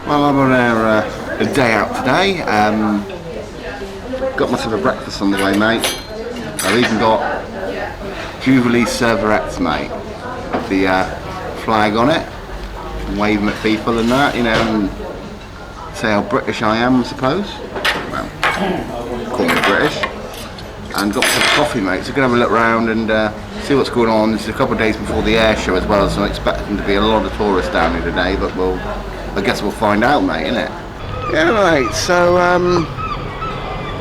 Well, I'm on a day out today. Got myself a breakfast on the way, mate. I've even got Jubilee serverettes, mate, with the flag on it, and waving at people and that, you know, and say how British I am, I suppose. Well, call me British. And got some coffee, mate, so we're going to have a look around and see what's going on. This is a couple of days before the air show as well, so I'm expecting to be a lot of tourists down here today, but I guess we'll find out, mate, innit? Yeah, mate, so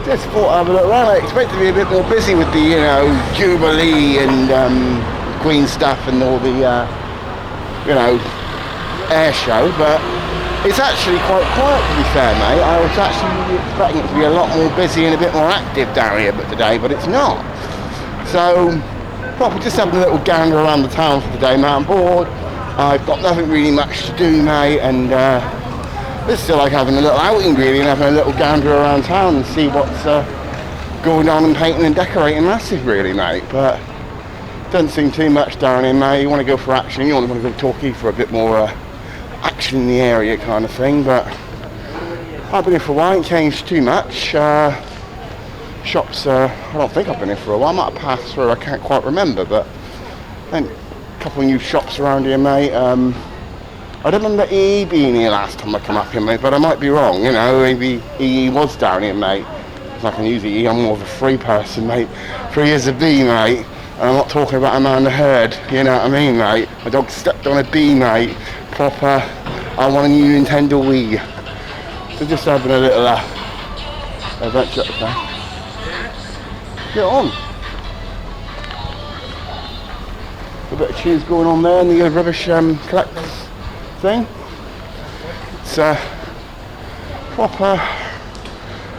just thought I'd have a look around. I expect to be a bit more busy with the, you know, Jubilee and Queen stuff and all the, you know, air show, but it's actually quite quiet, to be fair, mate. I was actually expecting it to be a lot more busy and a bit more active down here today, but it's not. So, probably just having a little gander around the town for today, mate. I'm bored. I've got nothing really much to do, mate, and it's still like having a little outing, really, and having a little gander around town and see what's going on in Paignton and Paignton Massive, really, mate. But doesn't seem too much down here, mate. You want to go for action, you want to go to Torquay for a bit more action in the area kind of thing, but I've been here for a while, ain't changed too much. Shops, I don't think I've been here for a while. I might have passed through, I can't quite remember, but a couple of new shops around here, mate. I don't remember EE being here last time I come up here, mate, but I might be wrong, you know, maybe EE was down here, mate. If I can use EE, I'm more of a free person, mate. 3 years of bee, mate, and I'm not talking about a man the herd, you know what I mean, mate. My dog stepped on a bee, mate. Proper, I want a new Nintendo Wii. So just having a little adventure up there. Get on. A bit of cheese going on there in the rubbish collectors thing. It's proper.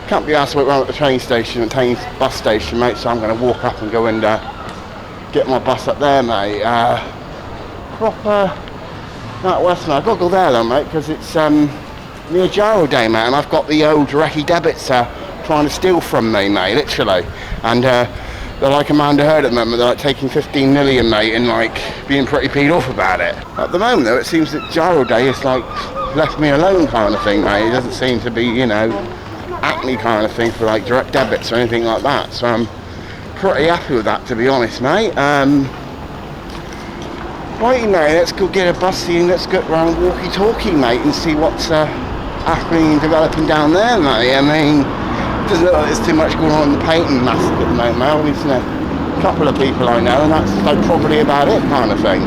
Can't be asked to wait around at the train station, at the bus station, mate. So I'm going to walk up and go and get my bus up there, mate. Proper. That West, mate. I've got to go there though, mate, because it's near Gyro Day, mate, and I've got the old Recce debits trying to steal from me, mate, literally. And they're like Amanda Heard at the moment. They're like taking 15 million, mate, and like being pretty peed off about it. At the moment, though, it seems that Gyro Day is like left me alone kind of thing, mate. It doesn't seem to be, you know, acne kind of thing for like direct debits or anything like that. So I'm pretty happy with that, to be honest, mate. Right, mate, let's go get a bussy and let's go around walkie-talkie, mate, and see what's happening and developing down there, mate. I mean, it doesn't look like there's too much going on in the Paignton Massive at the moment, mate. Only a couple of people I know, and that's like probably about it, kind of thing.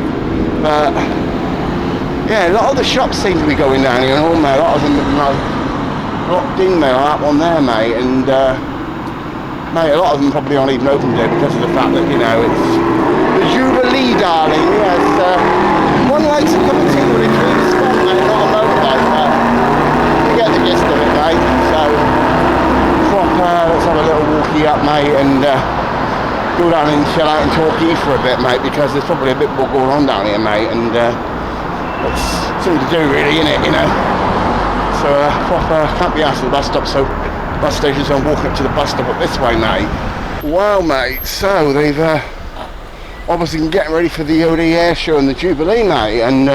But yeah, a lot of the shops seem to be going down here, and all, mate. A lot of them are like locked in, mate, like that one there, mate. And mate, a lot of them probably aren't even open today because of the fact that, you know, it's the Jubilee, darling. Yes, one likes a cup of tea with a dream spot, mate, not a motorbike, but you get the gist of it, mate. So, proper, let's have a little walkie up, mate, and go down and chill out and talk for a bit, mate, because there's probably a bit more going on down here, mate, and it's something to do, really, innit, you know. So, proper, can't be asked at the bus stop, so bus station, so I'm walking up to the bus stop up this way, mate. Well, mate, so they've obviously been getting ready for the OD air show and the Jubilee, mate, and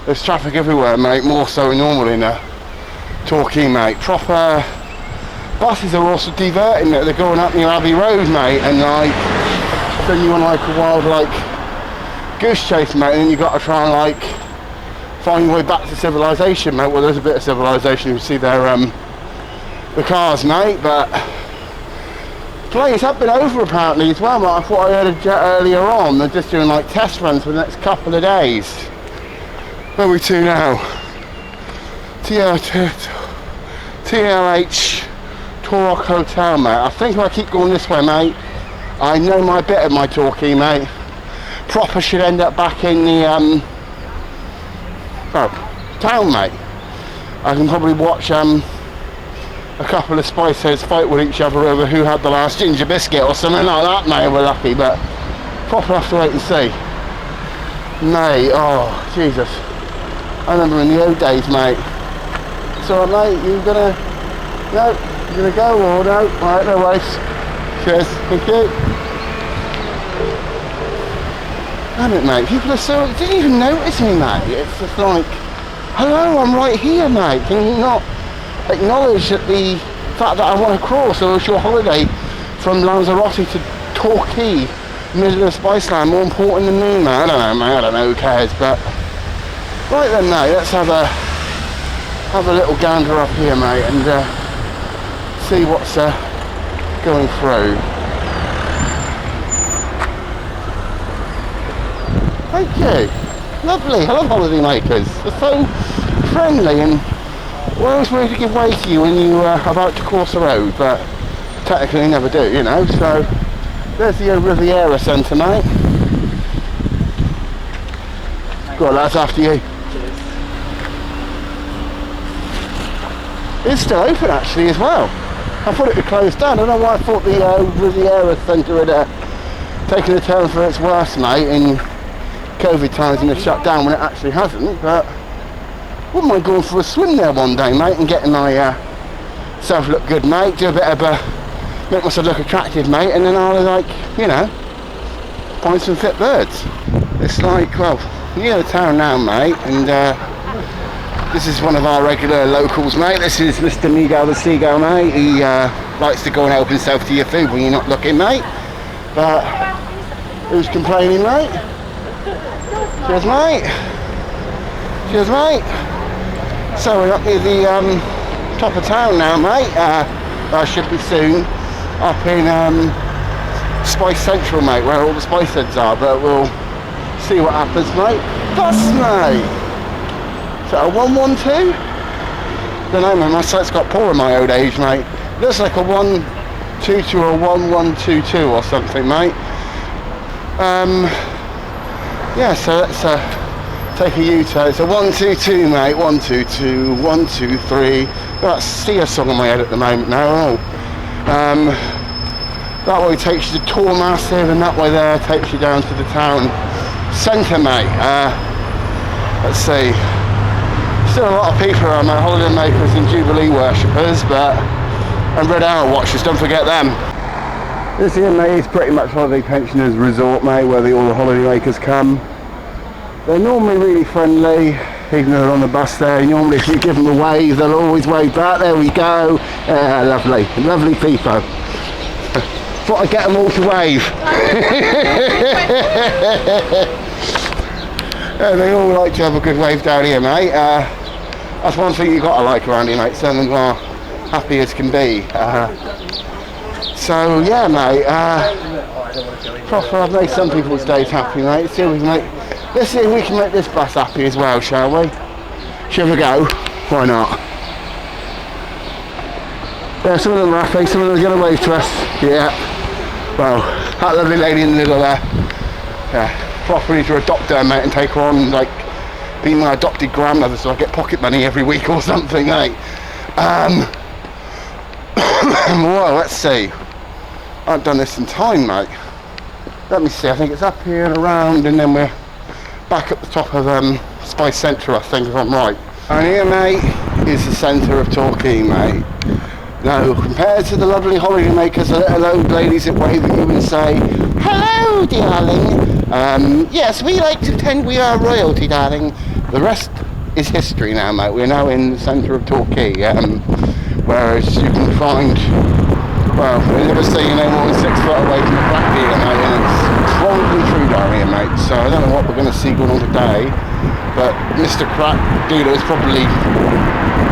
there's traffic everywhere, mate, more so than normal in Torquay, mate. Proper buses are also diverting, they're going up near Abbey Road, mate, and like then you on like a wild like goose chase, mate, and then you got to try and like find your way back to civilization, mate. Well, there's a bit of civilization, you see there the cars, mate, but planes have been over apparently as well, mate. I thought I heard a jet earlier on. They're just doing like test runs for the next couple of days. Where are we to now? TLH Torrock Hotel, mate. I think if I keep going this way, mate, I know my bit of my Torquay, mate. Proper should end up back in the town, mate. I can probably watch a couple of Spice Heads fight with each other over who had the last ginger biscuit or something like that, mate. We're lucky, but proper have to wait and see. Mate, oh Jesus, I remember in the old days, mate. So mate, you gonna go or no? Alright, no worries. Cheers, thank you. Damn it, mate, people are so, they didn't even notice me, mate. It's just like, hello, I'm right here, mate. Can you not acknowledge that the fact that I want to cross, or is your holiday from Lanzarote to Torquay, middle of Spiceland, more important than me, mate? I don't know, mate. I don't know. Who cares? But right then, mate. Let's have a little gander up here, mate, and see what's going through. Thank you. Lovely. I love holiday makers. They're so friendly and we're always ready to give way to you when you are about to cross the road, but technically you never do, you know. So there's the Riviera Centre, mate. Go on, lads, after you. It's still open actually as well. I thought it had closed down. I don't know why I thought the Riviera Centre had taken a turn for its worst, mate, in COVID times and it's shut down when it actually hasn't, but wouldn't mind going for a swim there one day, mate, and getting myself look good, mate, do a bit of make myself look attractive, mate, and then I'll, like, you know, find some fit birds. It's like, well, near the town now, mate, and this is one of our regular locals, mate. This is Mr. Miguel the Seagull, mate. He likes to go and help himself to your food when you're not looking, mate, but who's complaining, mate? Cheers, mate. Cheers, mate. So we're up near the top of town now, mate. I should be soon up in Spice Central, mate, where all the spice heads are, but we'll see what happens, mate. Bus, mate. Is that a 112? Don't know, man. My sight's got poor in my old age, mate. Looks like a 122 or a 1122 or something, mate. Yeah, so let's take a U-turn. It's a 122, mate. 122, 123. Got a Sia song in my head at the moment now. That way takes you to Paignton Massive, and that way there takes you down to the town centre, mate. Let's see. Still a lot of people around, mate. Holiday makers and Jubilee worshippers, and Red Hour watchers. Don't forget them. This here, mate, is pretty much holiday pensioners resort, mate, where all the holiday makers come. They're normally really friendly, even though they're on the bus there. Normally if you give them a wave, they'll always wave back. There we go. Lovely, lovely people. Thought I'd get them all to wave. They all like to have a good wave down here, mate. That's one thing you've got to like around here, mate. Some of them are happy as can be. So yeah, mate, proper, I've made some people's days happy, mate. Let's see if we can make this bus happy as well, shall we? Shall we go? Why not? Yeah, some of them are happy, some of them are going to wave to us. Yeah. Well, that lovely lady in the middle there. Yeah, proper need to adopt her, mate, and take her on, like, being my adopted grandmother so I get pocket money every week or something, mate. Well, let's see. I haven't done this in time, mate. Let me see, I think it's up here and around, and then we're back at the top of Spice Central, I think, if I'm right. And here, mate, is the centre of Torquay, mate. Now, compared to the lovely holiday makers, the little old ladies that wave at you and say, hello, darling. Yes, we like to pretend we are royalty, darling. The rest is history now, mate. We're now in the centre of Torquay, whereas you can find, well, they never say you're no more than 6 foot away from the crack dealer, mate, and it's probably true down here, mate. So I don't know what we're going to see going on today, but Mr. Crack Dealer is probably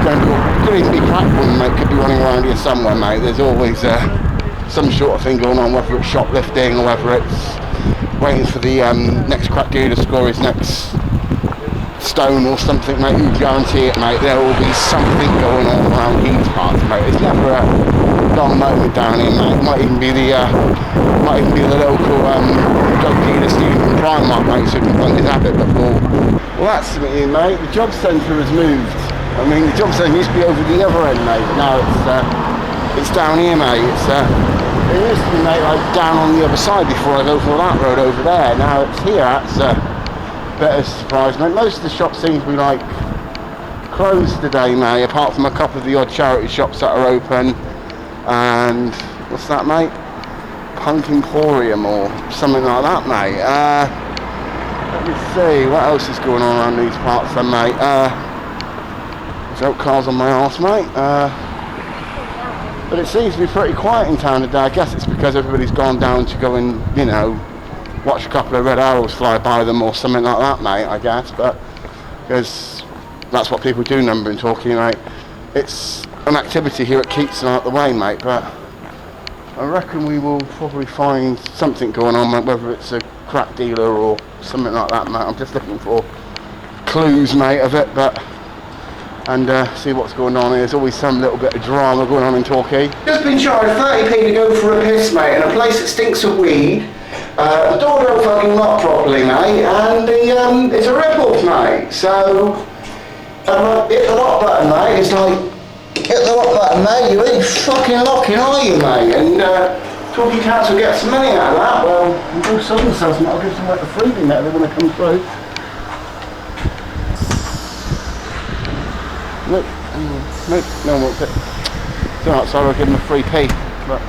going to, could even be crack one, mate, could be running around here somewhere, mate. There's always some sort of thing going on, whether it's shoplifting or whether it's waiting for the next crack dealer to score his next stone or something, mate. You guarantee it, mate. There will be something going on around these parts, mate. It's never a long moment down here, mate. It might even be the local drug dealer stealing from Primark, mate, so he can fund his habit before. Well, that's it, mate. The job centre has moved. I mean, the job centre used to be over the other end, mate. Now it's down here, mate. It used to be, mate, like down on the other side before I go for that road over there. Now it's here. That's bit of surprise, mate. Most of the shops seem to be like closed today, mate, apart from a couple of the odd charity shops that are open. And what's that, mate? Punk Emporium or something like that, mate. Let me see what else is going on around these parts then, mate. Joke cars on my arse, mate. But it seems to be pretty quiet in town today. I guess it's because everybody's gone down to go and, you know, watch a couple of red arrows fly by them or something like that, mate, I guess. But because that's what people do, number and talking, mate. It's an activity here at Paignton out the way, mate, but I reckon we will probably find something going on, mate, whether it's a crack dealer or something like that, mate. I'm just looking for clues, mate, of it, but and see what's going on. There's always some little bit of drama going on in Torquay. Just been charged 30p to go for a piss, mate, in a place that stinks of weed. The door don't fucking lock properly, mate, and it's a rip-off, mate. So hit the lock button, mate. It's like, hit the lock button, mate. You ain't fucking locking, are you, mate? And Torquay Council gets some money out of that. Well, we'll sell themselves, mate. I'll give them like the freebie, mate. They want to come through. Nope, no one wants it. So outside, I'll give them a free p. But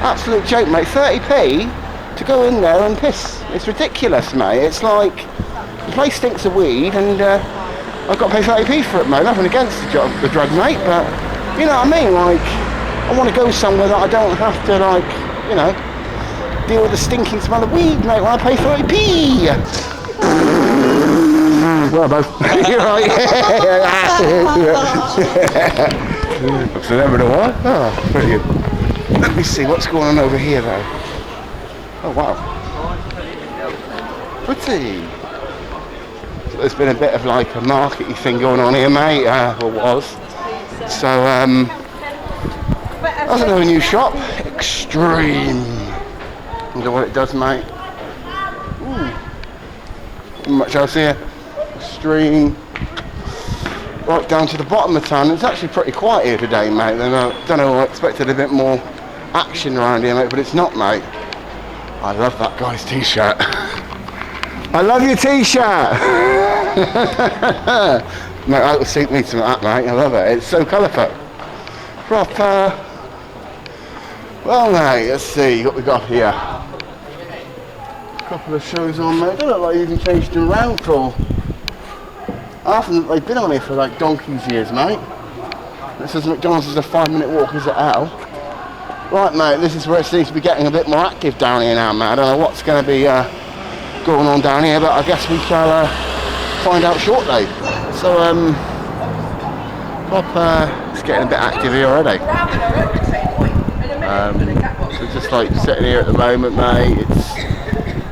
absolute joke, mate. 30p to go in there and piss. It's ridiculous, mate. It's like the place stinks of weed, and I've got to pay 30p for it, mate. Nothing against the drug, mate, but you know what I mean. Like, I want to go somewhere that I don't have to, like, you know, deal with the stinking smell of weed, mate. When I pay 30p. Well, both. You're right. So never know what. Oh, brilliant. Let me see what's going on over here, though. Oh wow, pretty. So there's been a bit of like a markety thing going on here, mate. Or was. So that's another new shop. Extreme. Wonder what it does, mate. Ooh. Not much else here. Extreme, right down to the bottom of town. It's actually pretty quiet here today, mate. I don't know, I expected a bit more action around here, mate, but it's not, mate. I love that guy's t-shirt. I love your t-shirt. Mate, that would suit me to that, mate. I love it. It's so colourful. Proper. Well, mate, let's see what we got here. Couple of shows on, mate. They don't look like you've even changed them around for. Often they've been on here for like donkey's years, mate. This is McDonald's is a 5-minute walk, is it hell? Right, mate, this is where it seems to be getting a bit more active down here now, mate. I don't know what's going to be going on down here, but I guess we shall find out shortly. So, it's getting a bit active here already. So just like sitting here at the moment, mate.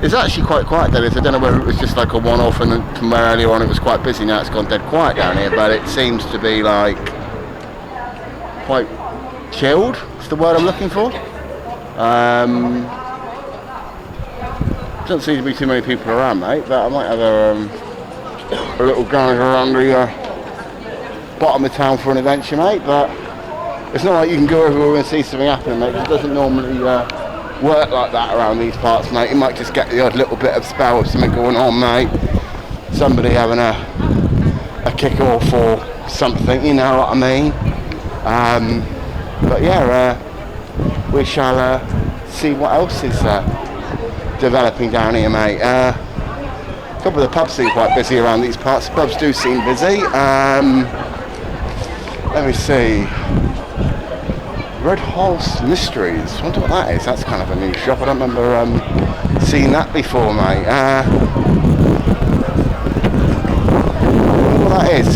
It's actually quite quiet there. I don't know whether it was just like a one-off and from where earlier on it was quite busy. Now it's gone dead quiet down here, but it seems to be like quite chilled. It's the word I'm looking for. Doesn't seem to be too many people around, mate, but I might have a little gander around the bottom of town for an adventure, mate. But it's not like you can go everywhere and see something happening, mate. It doesn't normally work like that around these parts, mate. You might just get the odd little bit of spell of something going on, mate. Somebody having a kick-off or something, you know what I mean. But yeah, we shall see what else is developing down here, mate. A couple of the pubs seem quite busy around these parts. The pubs do seem busy. Let me see. Red Horse Mysteries. I wonder what that is. That's kind of a new shop. I don't remember seeing that before, mate. I wonder what that is.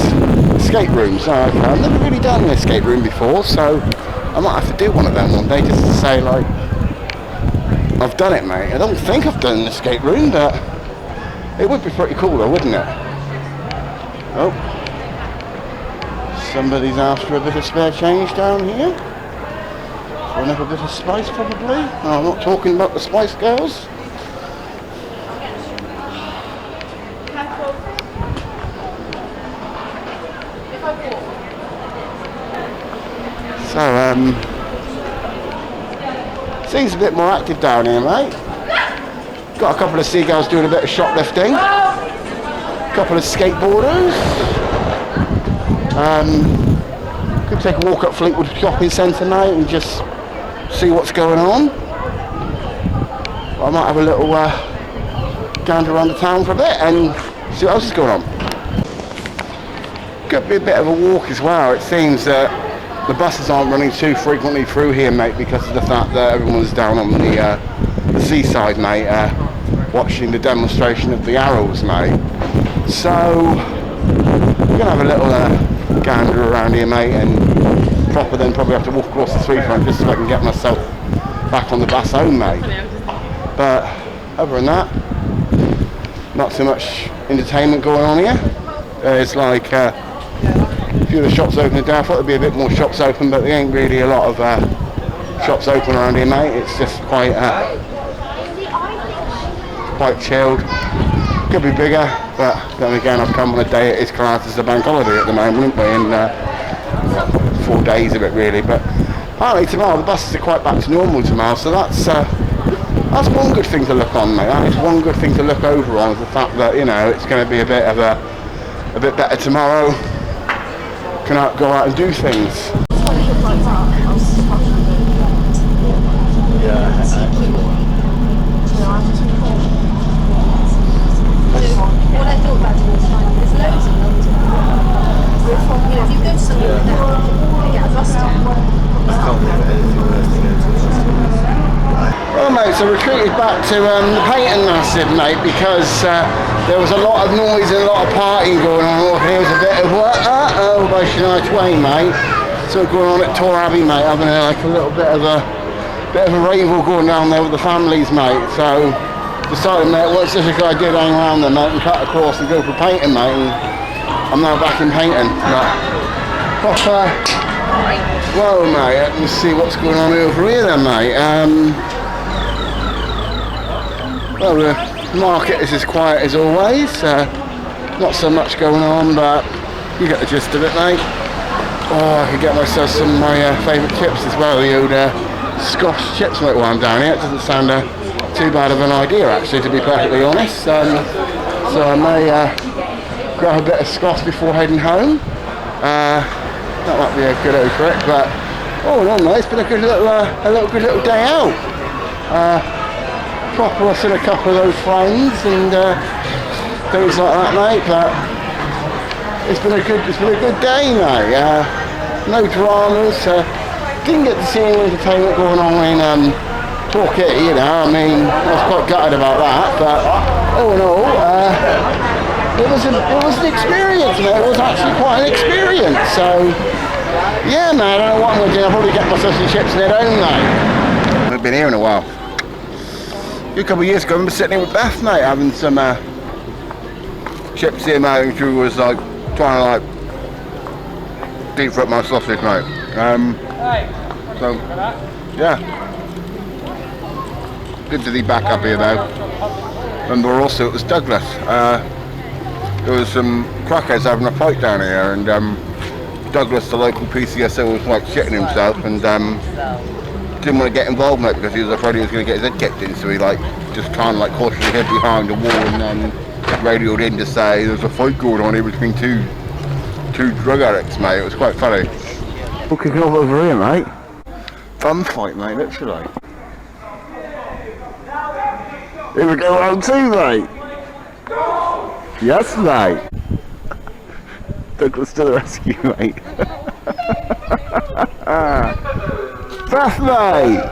Escape rooms. Oh, okay. I've never really done an escape room before, so I might have to do one of them one day just to say, like, I've done it, mate. I don't think I've done an escape room, but it would be pretty cool, though, wouldn't it? Oh. Somebody's after a bit of spare change down here. For another bit of spice, probably. No, I'm not talking about the Spice Girls. So, seems a bit more active down here, mate. Got a couple of seagulls doing a bit of shoplifting. A couple of skateboarders. Could take a walk up Fleetwood Shopping Centre, mate, and just see what's going on. I might have a little gander around the town for a bit and see what else is going on. could be a bit of a walk as well. It seems that the buses aren't running too frequently through here, mate, because of the fact that everyone's down on the seaside, mate, watching the demonstration of the arrows, mate. So we're gonna have a little gander around here, mate, and then probably have to walk across the street front just so I can get myself back on the bus home, mate. But other than that, not so much entertainment going on here. There's like a few of the shops open today. I thought there'd be a bit more shops open, but there ain't really a lot of shops open around here, mate. It's just quite chilled. Could be bigger, but then again, I've come on a day it is classed as a bank holiday at the moment, and 4 days of it really. But apparently tomorrow the buses are quite back to normal tomorrow, so that's one good thing to look on, mate. That is one good thing to look over on, is the fact that, you know, it's going to be a bit better tomorrow. Can go out and do things. What I thought about it was fine. There's loads of London. You know, if you go somewhere like that, you get a bus stop. Well, mate, so retreated back to the Paignton Massive, mate, because there was a lot of noise and a lot of partying going on. There was a bit of by Shania Twain, mate. So going on at Torbay, mate, having like a little bit of a rave going down there with the families, mate. So decided, mate, what's such a good idea to hang around there, mate, and cut across and go for Paignton, mate, and I'm now back in Paignton. Proper, well, mate, let me see what's going on over here then, mate. Well, the market is as quiet as always, not so much going on, but you get the gist of it, mate. Oh, I could get myself some of my favourite chips as well, the old Scotch chips, mate, while I'm down here. It doesn't sound too bad of an idea, actually, to be perfectly honest. So I may grab a bit of Scotch before heading home. That might be a good old trick, but oh no, mate, it's been a good little day out. Proper, I've seen a couple of those friends and things like that, mate. But it's been a good day, mate. No dramas. Didn't get to see any entertainment going on in Torquay, you know, I mean, I was quite gutted about that, but all in all, it was an experience, mate. It was actually quite an experience. So, yeah, man, I don't know what I'm going to do. I'll probably get myself some chips and head home, mate. I haven't been here in a while. A couple of years ago, I remember sitting here with Beth, mate, having some chips here, mate, and she was like trying to like deep throat my sausage, mate. So, yeah. Good to be back up here though. And also it was Douglas. There was some crackheads having a fight down here, and Douglas, the local PCSO, was like shitting himself and didn't want to get involved, mate, because he was afraid he was going to get his head kicked in. So he like just kind of like cautiously hid behind a wall and then radioed in to say there's a fight going on here between two drug addicts, mate. It was quite funny. We're kicking off over here, mate. Fun fight, mate, literally. Here we go, round two, mate. Yes, mate. Douglas to the rescue, mate. Beth, mate.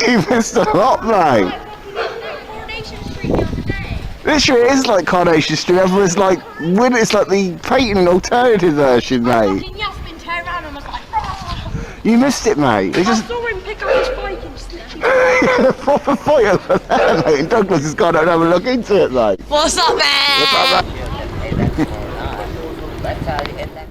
You missed a lot, mate. Literally, it is like Coronation Street. Everyone's like, it's like the Paignton alternative version, mate. You missed it, mate. I saw him pick up his bike and slip. A proper fight over there, mate. And Douglas has gone and have a look into it, mate. What's up, man? What's up, man?